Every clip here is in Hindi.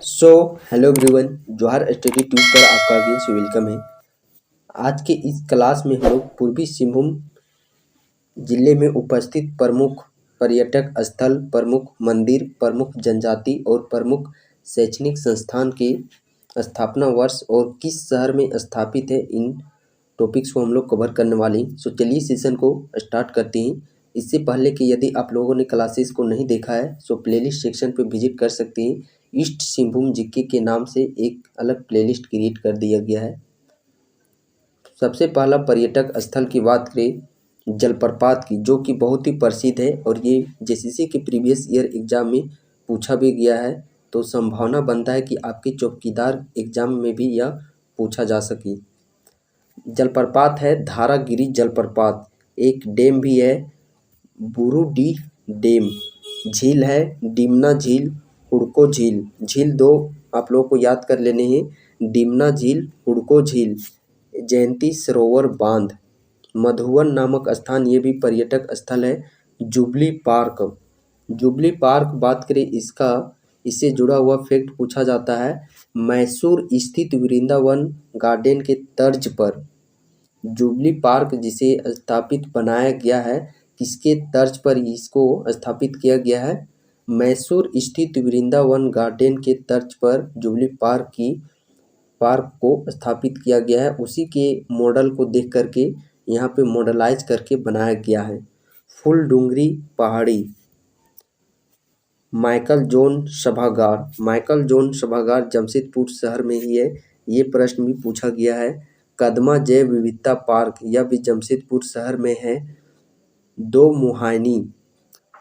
सो हेलो एवरीवन, जौहर स्टडी ट्यूब पर आपका अगेन से वेलकम है। आज के इस क्लास में हम लोग पूर्वी सिंहभूम जिले में उपस्थित प्रमुख पर्यटक स्थल, प्रमुख मंदिर, प्रमुख जनजाति और प्रमुख शैक्षणिक संस्थान के स्थापना वर्ष और किस शहर में स्थापित है, इन टॉपिक्स को हम लोग कवर करने वाले हैं। सो चलिए सेशन को स्टार्ट करते हैं। इससे पहले कि यदि आप लोगों ने क्लासेस को नहीं देखा है सो प्लेलिस्ट सेक्शन पे विजिट कर सकते हैं। ईस्ट सिंहभूम जीके के नाम से एक अलग प्लेलिस्ट क्रिएट कर दिया गया है। सबसे पहला पर्यटक स्थल की बात करें जलप्रपात की, जो कि बहुत ही प्रसिद्ध है और ये जेसीसी के प्रीवियस ईयर एग्जाम में पूछा भी गया है, तो संभावना बनता है कि आपके चौकीदार एग्जाम में भी यह पूछा जा सके। जलप्रपात है धारागिरी जलप्रपात, एक डैम भी है बुरुडी डैम, झील है डिमना झील, हुड़को झील। झील दो आप लोगों को याद कर लेने हैं, डिमना झील, हुड़को झील, जयंती सरोवर बांध, मधुवन नामक स्थान ये भी पर्यटक स्थल है। जुबली पार्क, जुबली पार्क बात करें इससे जुड़ा हुआ फैक्ट पूछा जाता है। मैसूर स्थित वृंदावन गार्डन के तर्ज पर जुबली पार्क जिसे स्थापित बनाया गया है, किसके तर्ज पर इसको स्थापित किया गया है? मैसूर स्थित वृंदावन गार्डन के तर्ज पर जुबली पार्क को स्थापित किया गया है। उसी के मॉडल को देख करके यहाँ पे मॉडलाइज करके बनाया गया है। फुलडुंगरी पहाड़ी, माइकल जोन सभागार, माइकल जोन सभागार जमशेदपुर शहर में ही है, ये प्रश्न भी पूछा गया है। कदमा जैव विविधता पार्क, यह भी जमशेदपुर शहर में है। दो मुहानी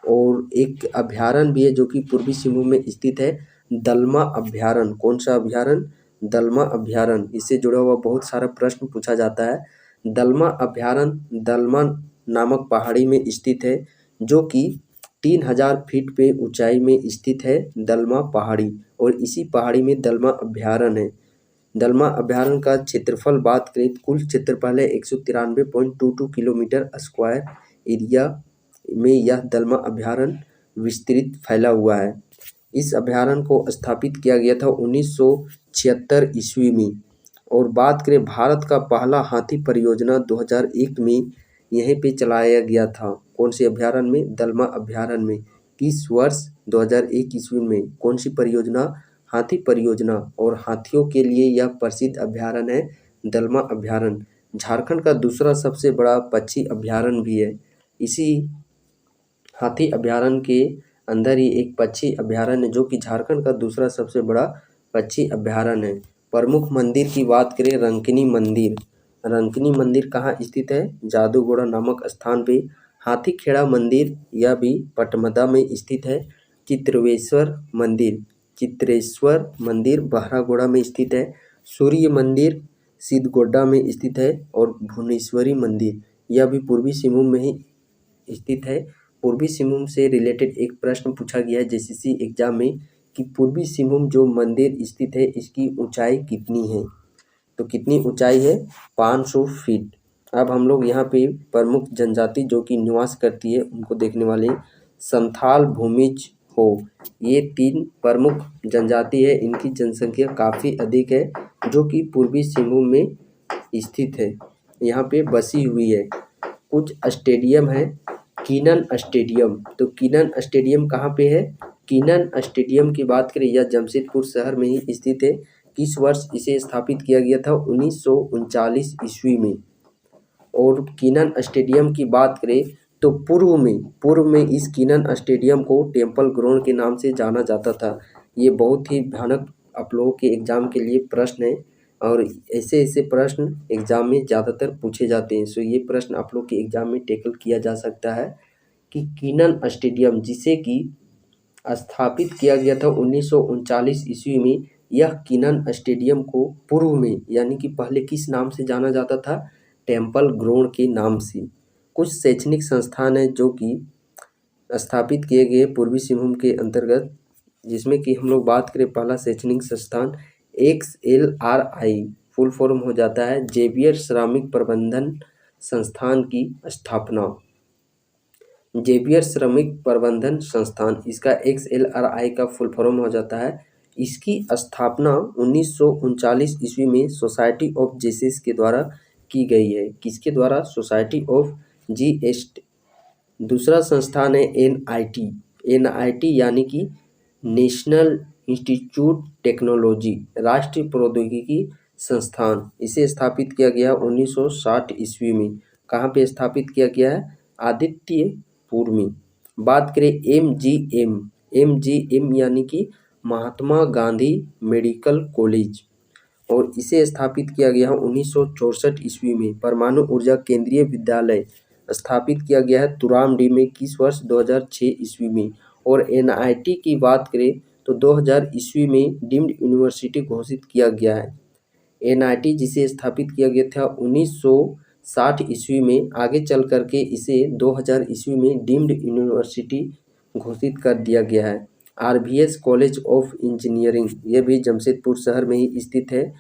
और एक अभ्यारण्य भी है जो कि पूर्वी सिंहभूम में स्थित है, दलमा अभ्यारण्य। कौन सा अभ्यारण्य? दलमा अभ्यारण्य। इससे जुड़ा हुआ बहुत सारा प्रश्न पूछा जाता है। दलमा अभ्यारण्य दलमा नामक पहाड़ी में स्थित है, जो कि 3000 फीट पे ऊंचाई में स्थित है दलमा पहाड़ी, और इसी पहाड़ी में दलमा अभ्यारण्य है। दलमा अभ्यारण्य का क्षेत्रफल बात करें, कुल क्षेत्रफल है 193.22 किलोमीटर स्क्वायर एरिया में यह दलमा अभ्यारण्य विस्तृत फैला हुआ है। इस अभ्यारण्य को स्थापित किया गया था 1976 ईस्वी में। और बात करें भारत का पहला हाथी परियोजना 2001 में यहीं पे चलाया गया था। कौन से अभ्यारण्य में? दलमा अभ्यारण्य में। किस वर्ष? 2001 ईस्वी में। कौन सी परियोजना? हाथी परियोजना। और हाथियों के लिए यह प्रसिद्ध अभ्यारण्य है दलमा अभ्यारण्य। झारखंड का दूसरा सबसे बड़ा पक्षी अभ्यारण्य भी है। इसी हाथी अभ्यारण्य के अंदर ही एक पक्षी अभ्यारण्य जो कि झारखंड का दूसरा सबसे बड़ा पक्षी अभ्यारण्य है। प्रमुख मंदिर की बात करें, रंकिनी मंदिर। रंकिनी मंदिर कहाँ स्थित है? जादूगोड़ा नामक स्थान पे। हाथी खेड़ा मंदिर, यह भी पटमदा में स्थित है। चित्रेश्वर मंदिर बहरागोड़ा में स्थित है। सूर्य मंदिर सिद्धगोड्डा में स्थित है। और भुवनेश्वरी मंदिर, यह भी पूर्वी सिंहभूम में ही स्थित है। पूर्वी सिंहभूम से रिलेटेड एक प्रश्न पूछा गया है जेसीसी एग्जाम में कि पूर्वी सिंहभूम जो मंदिर स्थित है इसकी ऊंचाई कितनी है? तो कितनी ऊंचाई है? 500 फीट। अब हम लोग यहाँ पे प्रमुख जनजाति जो कि निवास करती है उनको देखने वाले हैं। संथाल, भूमिज, हो, ये 3 प्रमुख जनजाति है। इनकी जनसंख्या काफ़ी अधिक है जो कि पूर्वी सिंहभूम में स्थित है, यहाँ पे बसी हुई है। कुछ स्टेडियम है, कीनन स्टेडियम। तो कीनन स्टेडियम कहाँ पे है? कीनन स्टेडियम की बात करें, यह जमशेदपुर शहर में ही स्थित है। किस वर्ष इसे स्थापित किया गया था? 1939 ईस्वी में। और कीनन स्टेडियम की बात करें तो पूर्व में इस कीनन स्टेडियम को टेम्पल ग्राउंड के नाम से जाना जाता था। ये बहुत ही भयानक आप लोगों के एग्जाम के लिए प्रश्न है और ऐसे प्रश्न एग्जाम में ज़्यादातर पूछे जाते हैं। सो ये प्रश्न आप लोग के एग्जाम में टैकल किया जा सकता है कि कीनन स्टेडियम जिसे कि स्थापित किया गया था 1939 ईस्वी में, यह कीनन स्टेडियम को पूर्व में यानी कि पहले किस नाम से जाना जाता था? टेम्पल ग्राउंड के नाम से। कुछ शैक्षणिक संस्थान है जो कि स्थापित किए गए पूर्वी सिंहभूम के अंतर्गत, जिसमें कि हम लोग बात करें पहला शैक्षणिक संस्थान XLRI, फुल फॉर्म हो जाता है जेवियर श्रमिक प्रबंधन संस्थान की स्थापना। जेवियर श्रमिक प्रबंधन संस्थान, इसका XLRI का फुल फॉर्म हो जाता है इसकी स्थापना 1939 ईस्वी में सोसाइटी ऑफ जीसस के द्वारा की गई है। किसके द्वारा? Society of GS. दूसरा संस्थान है एनआईटी। एनआईटी यानी कि नेशनल इंस्टीट्यूट टेक्नोलॉजी, राष्ट्रीय प्रौद्योगिकी संस्थान। इसे स्थापित किया गया 1960 ईस्वी में। कहाँ पे स्थापित किया गया है? आदित्यपुर में। बात करें एमजीएम। एमजीएम यानी कि महात्मा गांधी मेडिकल कॉलेज, और इसे स्थापित किया गया 1964 ईस्वी में। परमाणु ऊर्जा केंद्रीय विद्यालय स्थापित किया गया है तुरामडी में किस वर्ष? 2006 ईस्वी में। और एनआईटी की बात करें तो 2000 ईस्वी में डीम्ड यूनिवर्सिटी घोषित किया गया है। एनआईटी जिसे स्थापित किया गया था 1960 ईस्वी में, आगे चल करके इसे 2000 ईस्वी में डीम्ड यूनिवर्सिटी घोषित कर दिया गया है। आरवीएस कॉलेज ऑफ इंजीनियरिंग, ये भी जमशेदपुर शहर में ही स्थित है।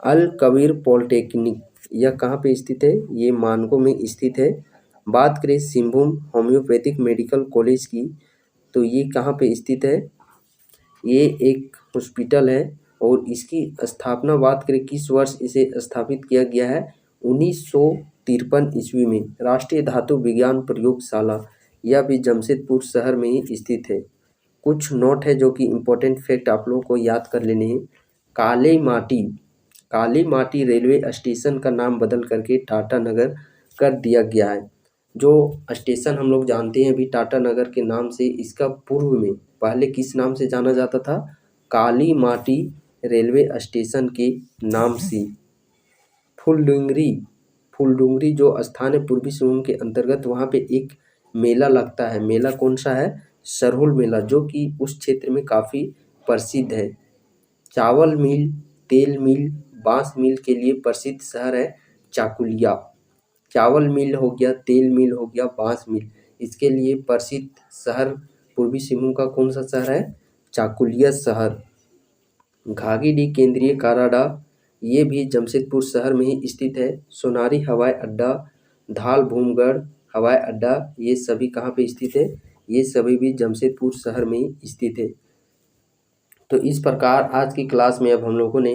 अल कबीर पॉलिटेक्निक, यह कहाँ पे स्थित है? ये मानगो में स्थित है। बात करें सिंहभूम होम्योपैथिक मेडिकल कॉलेज की, तो ये कहाँ पे स्थित है? ये एक हॉस्पिटल है, और इसकी स्थापना बात करें किस वर्ष इसे स्थापित किया गया है? 1953 ईस्वी में। राष्ट्रीय धातु विज्ञान प्रयोगशाला, यह भी जमशेदपुर शहर में ही स्थित है। कुछ नोट है जो कि इम्पोर्टेंट फैक्ट आप लोगों को याद कर लेने हैं। काली माटी रेलवे स्टेशन का नाम बदल करके टाटा नगर कर दिया गया है। जो स्टेशन हम लोग जानते हैं अभी टाटा नगर के नाम से, इसका पूर्व में पहले किस नाम से जाना जाता था? काली माटी रेलवे स्टेशन के नाम से। फुलडुंगरी जो स्थान है पूर्वी सिंहभूम के अंतर्गत, वहाँ पे एक मेला लगता है। मेला कौन सा है? सरहुल मेला, जो कि उस क्षेत्र में काफ़ी प्रसिद्ध है। चावल मिल, तेल मिल, बांस मिल के लिए प्रसिद्ध शहर है चाकुलिया। चावल मिल हो गया, तेल मिल हो गया, बांस मिल, इसके लिए प्रसिद्ध शहर पूर्वी सिंहभूम का कौन सा शहर है? चाकुलिया शहर। घागीडीह केंद्रीय कारागार, ये भी जमशेदपुर शहर में ही स्थित है। सोनारी हवाई अड्डा, धाल भूमगढ़ हवाई अड्डा, ये सभी कहाँ पे स्थित है? ये सभी भी जमशेदपुर शहर में ही स्थित है। तो इस प्रकार आज की क्लास में अब हम लोगों ने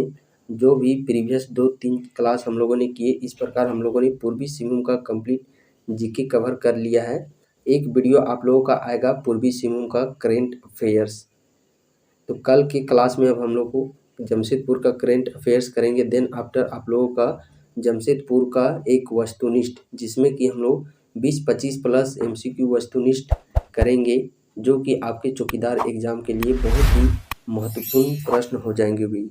जो भी प्रीवियस 2-3 क्लास हम लोगों ने किए, इस प्रकार हम लोगों ने पूर्वी सिंहभूम का कंप्लीट जीके कवर कर लिया है। एक वीडियो आप लोगों का आएगा पूर्वी सिंहभूम का करेंट अफेयर्स। तो कल के क्लास में अब हम लोग को जमशेदपुर का करेंट अफेयर्स करेंगे। देन आफ्टर आप लोगों का जमशेदपुर का एक वस्तुनिष्ठ, जिसमें कि हम लोग 20-25 प्लस एमसीक्यू वस्तुनिष्ठ करेंगे, जो कि आपके चौकीदार एग्जाम के लिए बहुत ही महत्वपूर्ण प्रश्न हो जाएंगे भी।